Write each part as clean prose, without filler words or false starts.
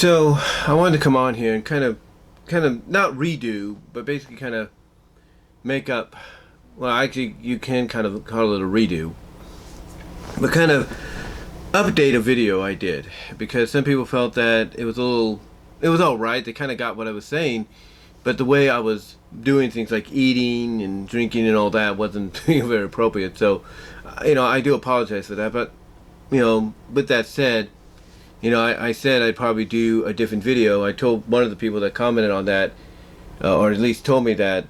So I wanted to come on here and kind of not redo, but basically kind of make up. Well, actually, you can kind of call it a redo, but kind of update a video I did because some people felt that it was all right. They kind of got what I was saying, but the way I was doing things like eating and drinking and all that wasn't very appropriate. So, I do apologize for that. But, with that said. I said I'd probably do a different video. I told one of the people that commented on that, or at least told me that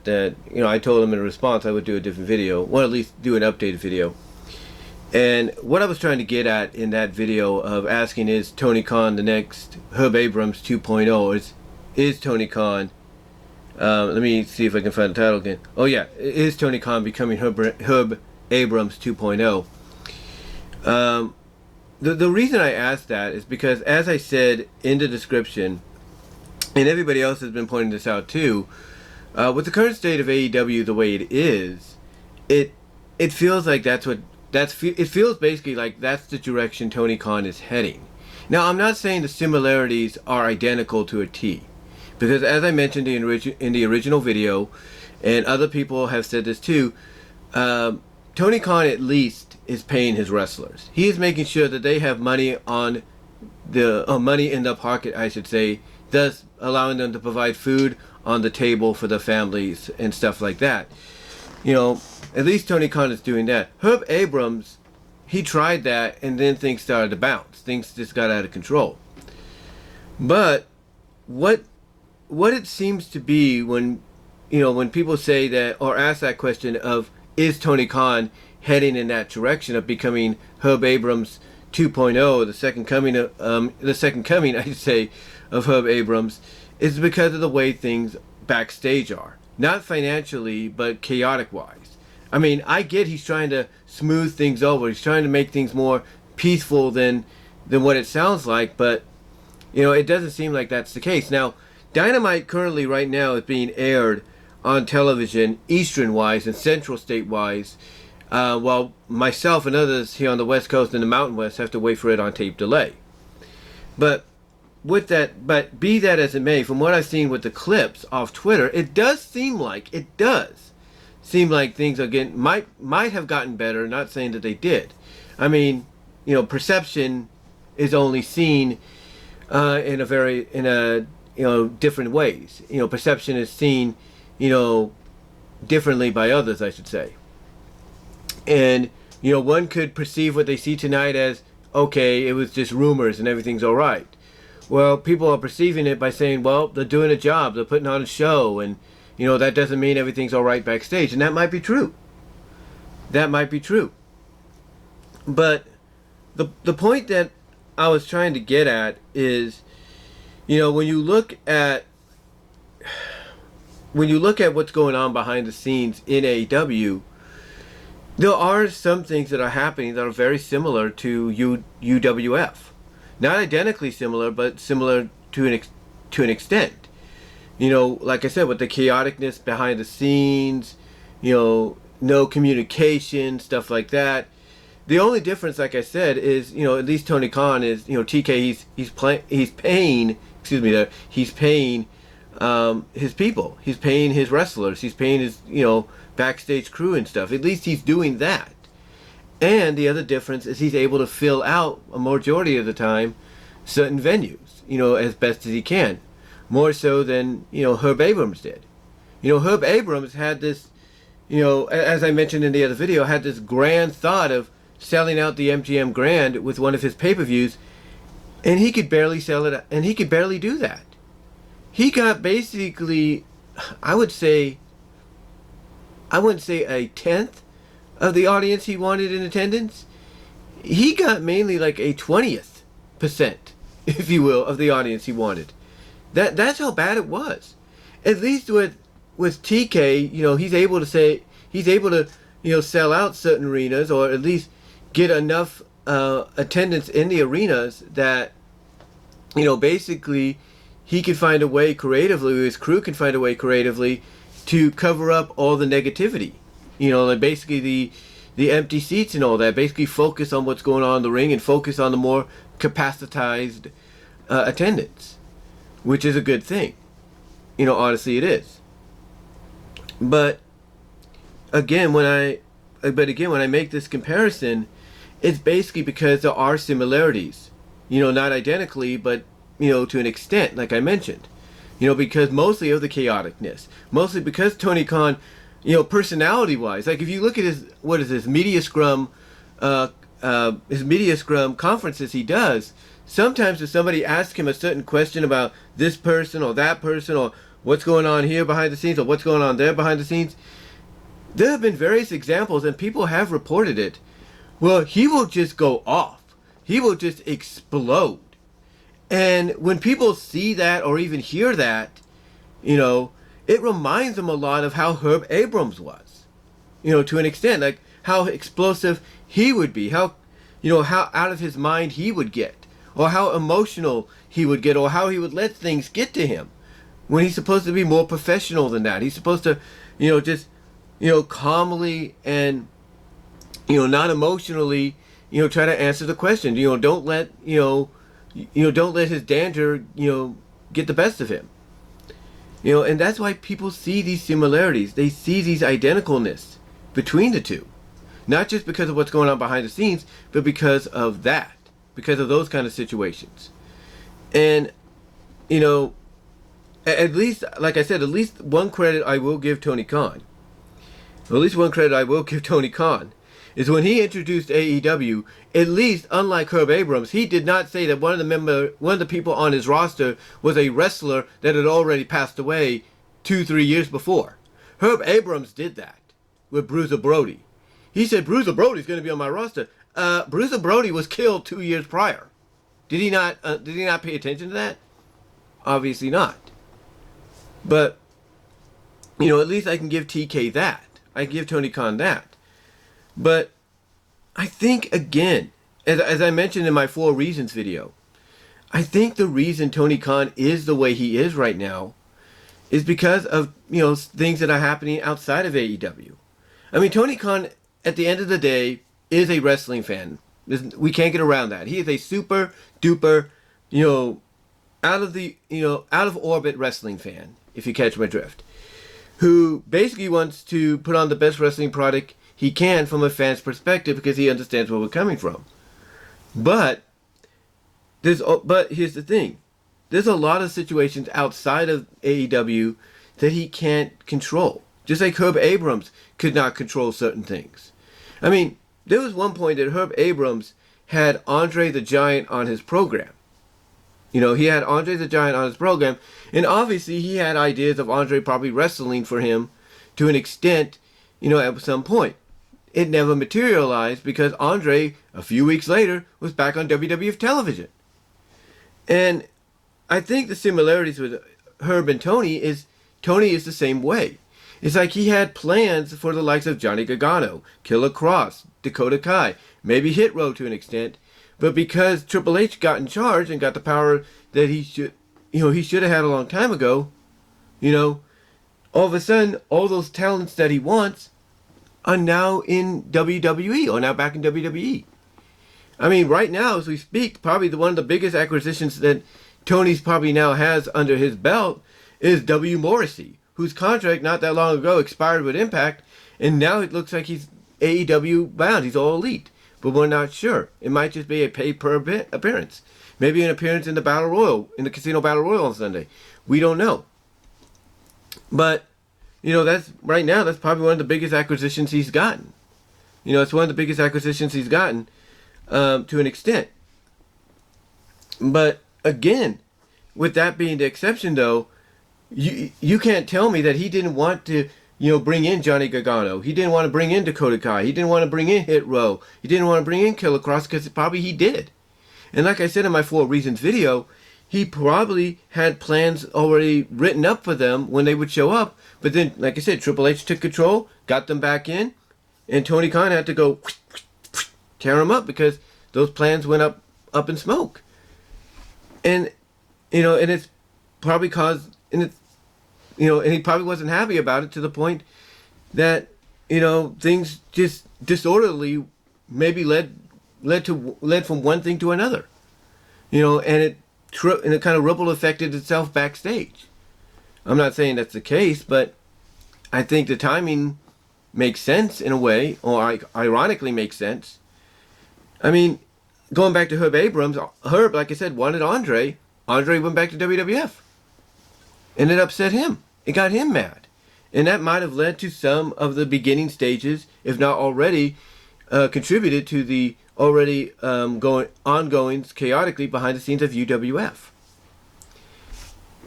I told them in response I would do a different video, or at least do an updated video. And what I was trying to get at in that video of asking, is Tony Khan the next Herb Abrams 2.0? Is Tony Khan, let me see if I can find the title again. Oh yeah, is Tony Khan becoming Herb Abrams 2.0? The reason I asked that is because, as I said in the description, and everybody else has been pointing this out too, with the current state of AEW the way it is, it feels like it feels basically like that's the direction Tony Khan is heading. Now, I'm not saying the similarities are identical to a T, because as I mentioned in the original video, and other people have said this too, Tony Khan at least is paying his wrestlers. He is making sure that they have money on the money in the pocket, I should say, thus allowing them to provide food on the table for their families and stuff like that. At least Tony Khan is doing that. Herb Abrams, he tried that, and then things started to bounce. Things just got out of control. But what it seems to be when people say that or ask that question of, is Tony Khan heading in that direction of becoming Herb Abrams 2.0, the second coming, I should say, of Herb Abrams, is because of the way things backstage are. Not financially, but chaotic-wise. I mean, I get he's trying to smooth things over. He's trying to make things more peaceful than what it sounds like, but, it doesn't seem like that's the case. Now, Dynamite currently right now is being aired on television, Eastern-wise and Central State-wise, while myself and others here on the West Coast and the Mountain West have to wait for it on tape delay. But be that as it may, from what I've seen with the clips off Twitter, it does seem like things might have gotten better. Not saying that they did. I mean, perception is only seen in different ways. Perception is seen differently by others, I should say. And, one could perceive what they see tonight as, okay, it was just rumors and everything's all right. Well, people are perceiving it by saying, well, they're doing a job, they're putting on a show, and, that doesn't mean everything's all right backstage. And that might be true. But the point that I was trying to get at is, when you look at what's going on behind the scenes in AEW, there are some things that are happening that are very similar to UWF. Not identically similar, but similar to an extent. Like I said, with the chaoticness behind the scenes, no communication, stuff like that. The only difference, like I said, is at least Tony Khan is TK. He's paying his people. He's paying his wrestlers. He's paying his backstage crew and stuff. At least he's doing that. And the other difference is he's able to fill out a majority of the time certain venues, as best as he can. More so than, Herb Abrams did. Herb Abrams had this, as I mentioned in the other video, had this grand thought of selling out the MGM Grand with one of his pay-per-views, and he could barely sell it, and he could barely do that. He got basically, I wouldn't say a tenth of the audience he wanted in attendance. He got mainly like a 20th%, if you will, of the audience he wanted. That's how bad it was. At least with TK, he's able to sell out certain arenas, or at least get enough attendance in the arenas that basically he can find a way creatively, his crew can find a way creatively to cover up all the negativity. Like basically the empty seats and all that. Basically focus on what's going on in the ring and focus on the more capacitized attendance. which is a good thing. Honestly, it is. But again, when I make this comparison, it's basically because there are similarities. Not identically, but to an extent, like I mentioned. Because mostly of the chaoticness, mostly because Tony Khan, personality-wise, like if you look at his media scrum, conferences he does. Sometimes if somebody asks him a certain question about this person or that person or what's going on here behind the scenes or what's going on there behind the scenes, there have been various examples and people have reported it. Well, he will just go off. He will just explode. And when people see that or even hear that, it reminds them a lot of how Herb Abrams was, to an extent, like how explosive he would be, how out of his mind he would get, or how emotional he would get, or how he would let things get to him when he's supposed to be more professional than that. He's supposed to, just, calmly and, not emotionally, try to answer the question. Don't let, don't let his dander, get the best of him. And that's why people see these similarities. They see these identicalness between the two. Not just because of what's going on behind the scenes, but because of that. Because of those kind of situations. And, at least, like I said, at least one credit I will give Tony Khan. At least one credit I will give Tony Khan is when he introduced AEW, at least unlike Herb Abrams, he did not say that one of the people on his roster was a wrestler that had already passed away 2-3 years before. Herb Abrams did that with Bruiser Brody. He said Bruiser Brody's going to be on my roster. Bruiser Brody was killed 2 years prior. Did he not pay attention to that? Obviously not. But at least I can give TK that. I can give Tony Khan that. But I think, again, as I mentioned in my 4 reasons video, I think the reason Tony Khan is the way he is right now is because of, things that are happening outside of AEW. I mean, Tony Khan, at the end of the day, is a wrestling fan. We can't get around that. He is a super duper, out of orbit wrestling fan, if you catch my drift, who basically wants to put on the best wrestling product he can from a fan's perspective because he understands where we're coming from. But here's the thing. There's a lot of situations outside of AEW that he can't control. Just like Herb Abrams could not control certain things. I mean, there was one point that Herb Abrams had Andre the Giant on his program. He had Andre the Giant on his program, and obviously he had ideas of Andre probably wrestling for him to an extent, at some point. It never materialized because Andre, a few weeks later, was back on WWF television. And I think the similarities with Herb and Tony is the same way. It's like he had plans for the likes of Johnny Gargano, Killer Cross, Dakota Kai, maybe Hit Row to an extent, but because Triple H got in charge and got the power that he should have had a long time ago, all of a sudden, all those talents that he wants are now in WWE, or now back in WWE. I mean, right now, as we speak, probably one of the biggest acquisitions that Tony's probably now has under his belt is W. Morrissey, whose contract not that long ago expired with Impact, and now it looks like he's AEW bound. He's all elite, but we're not sure. It might just be a pay per appearance. Maybe an appearance in the Battle Royal, in the Casino Battle Royal on Sunday. We don't know. But that's right now, that's probably one of the biggest acquisitions he's gotten. It's one of the biggest acquisitions he's gotten to an extent. But again, with that being the exception, though, you can't tell me that he didn't want to, bring in Johnny Gargano. He didn't want to bring in Dakota Kai. He didn't want to bring in Hit Row. He didn't want to bring in Killer Cross because probably he did. And like I said in my 4 reasons video, he probably had plans already written up for them when they would show up. But then, like I said, Triple H took control, got them back in, and Tony Khan had to go tear them up because those plans went up in smoke. And, and it's probably caused, and he probably wasn't happy about it to the point that, things just disorderly maybe led from one thing to another. And and it kind of ripple affected itself backstage. I'm not saying that's the case, but I think the timing makes sense in a way, or ironically makes sense. I mean, going back to Herb Abrams, Herb, like I said, wanted Andre. Andre went back to WWF. And it upset him. It got him mad. And that might have led to some of the beginning stages, if not already, contributed to the already ongoing chaotically behind the scenes of UWF.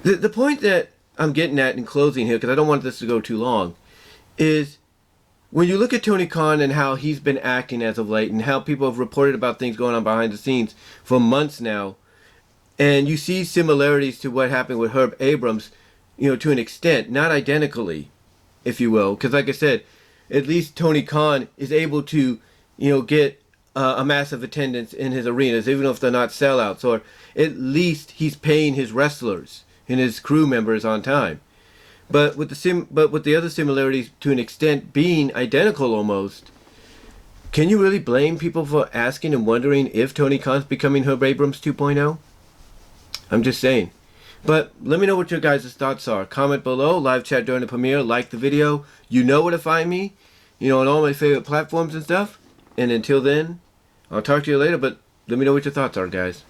The point that I'm getting at in closing here, because I don't want this to go too long, is when you look at Tony Khan and how he's been acting as of late and how people have reported about things going on behind the scenes for months now, and you see similarities to what happened with Herb Abrams, to an extent, not identically, if you will, because like I said, at least Tony Khan is able to, get a massive attendance in his arenas, even if they're not sellouts, or at least he's paying his wrestlers and his crew members on time. But with the other similarities to an extent being identical almost, can you really blame people for asking and wondering if Tony Khan's becoming Herb Abrams 2.0? I'm just saying. But let me know what your guys' thoughts are. Comment below, live chat during the premiere, like the video. You know where to find me, on all my favorite platforms and stuff. And until then, I'll talk to you later, but let me know what your thoughts are, guys.